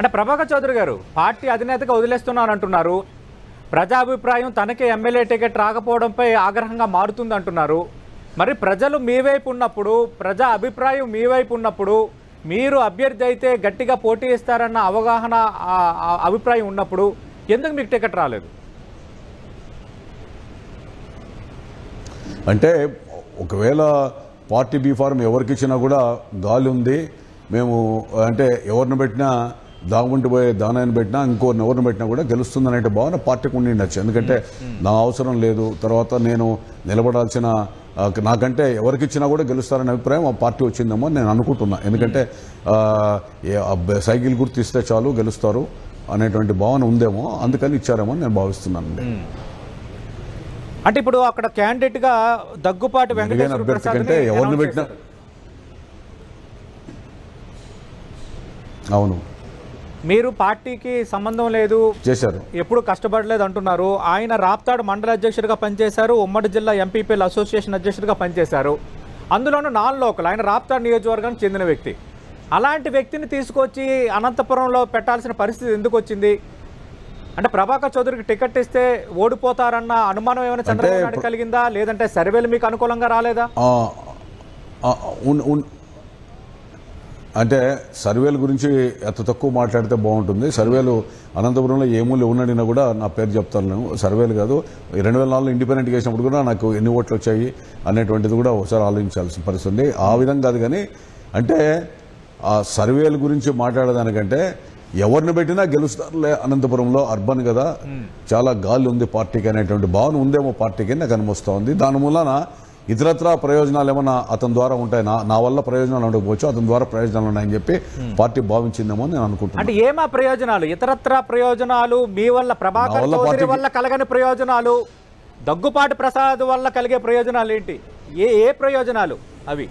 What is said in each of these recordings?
అంటే ప్రభాకర్ చౌదరి గారు పార్టీ అధినేతగా వదిలేస్తున్నాను అంటున్నారు. ప్రజాభిప్రాయం తనకే ఎమ్మెల్యే టికెట్ రాకపోవడంపై ఆగ్రహంగా మారుతుంది అంటున్నారు. మరి ప్రజలు మీ వైపు ఉన్నప్పుడు, ప్రజా అభిప్రాయం మీ వైపు ఉన్నప్పుడు, మీరు అభ్యర్థి అయితే గట్టిగా పోటీ ఇస్తారన్న అవగాహన అభిప్రాయం ఉన్నప్పుడు ఎందుకు మీకు టికెట్ రాలేదు? అంటే ఒకవేళ పార్టీ బీ ఫార్మ్ ఎవరికి ఇచ్చినా కూడా గాలి ఉంది. మేము అంటే ఎవరిని పెట్టినా దాగుంటి పోయే దానాన్ని పెట్టినా ఇంకోరిని ఎవరిని పెట్టినా కూడా గెలుస్తుందనే భావన పార్టీకి ఉండిండొచ్చు. ఎందుకంటే నా అవసరం లేదు, తర్వాత నేను నిలబడాల్సిన నాకంటే ఎవరికి ఇచ్చినా కూడా గెలుస్తారనే అభిప్రాయం ఆ పార్టీ వచ్చిందేమో నేను అనుకుంటున్నా. ఎందుకంటే సైకిల్ గుర్తు ఇస్తే చాలు గెలుస్తారు అనేటువంటి భావన ఉందేమో, అందుకని ఇచ్చారేమో నేను భావిస్తున్నానండి. అంటే ఇప్పుడు అక్కడ క్యాండిడేట్ గా దగ్గుపాటి వెంకటేశ్వర ప్రసాద్ కంటే ఎవరిని పెట్టినా అవును మీరు పార్టీకి సంబంధం లేదు చేశారు, ఎప్పుడు కష్టపడలేదు అంటున్నారు. ఆయన రాప్తాడు మండల అధ్యక్షుడిగా పనిచేశారు, ఉమ్మడి జిల్లా ఎంపీపీల అసోసియేషన్ అధ్యక్షుడిగా పనిచేశారు. అందులోనూ నాన్ లోకల్, ఆయన రాప్తాడు నియోజకవర్గానికి చెందిన వ్యక్తి. అలాంటి వ్యక్తిని తీసుకొచ్చి అనంతపురంలో పెట్టాల్సిన పరిస్థితి ఎందుకు వచ్చింది? అంటే ప్రభాకర్ చౌదరికి టికెట్ ఇస్తే ఓడిపోతారన్న అనుమానం ఏమైనా చంద్రబాబు నాయుడు కలిగిందా, లేదంటే సర్వేలు మీకు అనుకూలంగా రాలేదా? అంటే సర్వేల గురించి ఎంత తక్కువ మాట్లాడితే బాగుంటుంది. సర్వేలు అనంతపురంలో ఏ మూలు ఉన్నడినా కూడా నా పేరు చెప్తాను. సర్వేలు కాదు, 2004 ఇండిపెండెంట్గా వేసినప్పుడు కూడా నాకు ఎన్ని ఓట్లు వచ్చాయి అనేటువంటిది కూడా ఒకసారి ఆలోచించాల్సిన పరిస్థితి ఉంది. ఆ విధంగా కాదు కానీ, అంటే ఆ సర్వేల గురించి మాట్లాడేదానికంటే ఎవరిని పెట్టినా గెలుస్తారులే, అనంతపురంలో అర్బన్ కదా, చాలా గాలి ఉంది పార్టీకి అనేటువంటి భావన ఉందేమో పార్టీకి నాకు అనిపిస్తూ ఉంది. దాని మూలన ఇతరత్రా ప్రయోజనాలు ఏమన్నా అతని ద్వారా ఉంటాయి, నా వల్ల ప్రయోజనాలు ఉండకపోవచ్చు, అతని ద్వారా ప్రయోజనాలు ఉన్నాయని చెప్పి పార్టీ భావించిందేమో నేను అనుకుంటున్నాను. అంటే ఏమా ప్రయోజనాలు? ఇతరత్రా ప్రయోజనాలు మీ వల్ల, ప్రభాకర్ చౌదరి వల్ల కలగని ప్రయోజనాలు, దగ్గుపాటి ప్రసాద్ వల్ల కలిగే ప్రయోజనాలు ఏంటి? ఏ ప్రయోజనాలు అవి?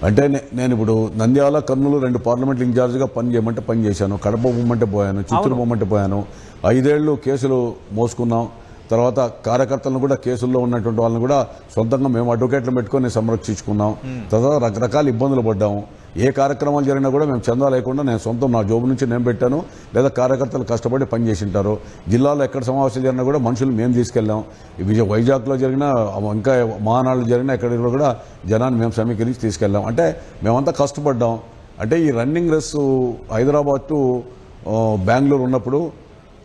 అంటే నేను ఇప్పుడు నంద్యాల, కర్నూలు 2 పార్లమెంట్ ఇన్ఛార్జిగా పని చేయమంటే పని చేశాను, కడప పొమ్మంటే పోయాను, చిత్తూరు పొమ్మంటే పోయాను. 5 ఏళ్ళు కేసులు మోసుకున్నాం. తర్వాత కార్యకర్తలను కూడా కేసుల్లో ఉన్నటువంటి వాళ్ళని కూడా సొంతంగా మేము అడ్వకేట్లు పెట్టుకొని సంరక్షించుకున్నాం. తర్వాత రకరకాల ఇబ్బందులు పడ్డాము. ఏ కార్యక్రమాలు జరిగినా కూడా మేము చందా లేకుండా నేను సొంతం నా జోబు నుంచి నేను పెట్టాను, లేదా కార్యకర్తలు కష్టపడి పని చేసింటారు. జిల్లాలో ఎక్కడ సమావేశాలు జరిగినా కూడా మనుషులు మేము తీసుకెళ్ళాం. వైజాగ్లో జరిగినా, ఇంకా మహానాళ్ళు జరిగినా ఎక్కడ కూడా జనాన్ని మేము సమీకరించి తీసుకెళ్ళాం. అంటే మేమంతా కష్టపడ్డాం. అంటే ఈ running race Hyderabad to Bengaluru ఉన్నప్పుడు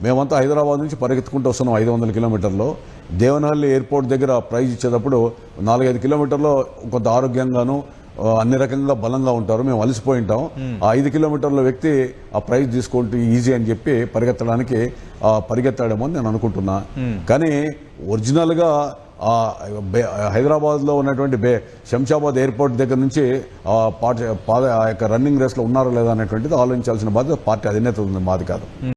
మేమంతా హైదరాబాద్ నుంచి పరిగెత్తుకుంటూ వస్తున్నాం 500 కిలోమీటర్లు. దేవనహల్లి ఎయిర్పోర్ట్ దగ్గర ప్రైజ్ ఇచ్చేటప్పుడు 4-5 కిలోమీటర్లో కొంత ఆరోగ్యంగాను అన్ని రకంగా బలంగా ఉంటారు, మేము అలసిపోయి ఉంటాం. ఆ 5 కిలోమీటర్ల వ్యక్తి ఆ ప్రైజ్ తీసుకుంటూ ఈజీ అని చెప్పి పరిగెత్తడానికి పరిగెత్తాడేమో అని నేను అనుకుంటున్నా. కానీ ఒరిజినల్గా హైదరాబాద్లో ఉన్నటువంటి శంషాబాద్ ఎయిర్పోర్ట్ దగ్గర నుంచి ఆ యొక్క రన్నింగ్ రేస్లో ఉన్నారో లేదా అనేటువంటిది ఆలోచించాల్సిన బాధ్యత పార్టీ అధినేత ఉంది, మాది కాదు.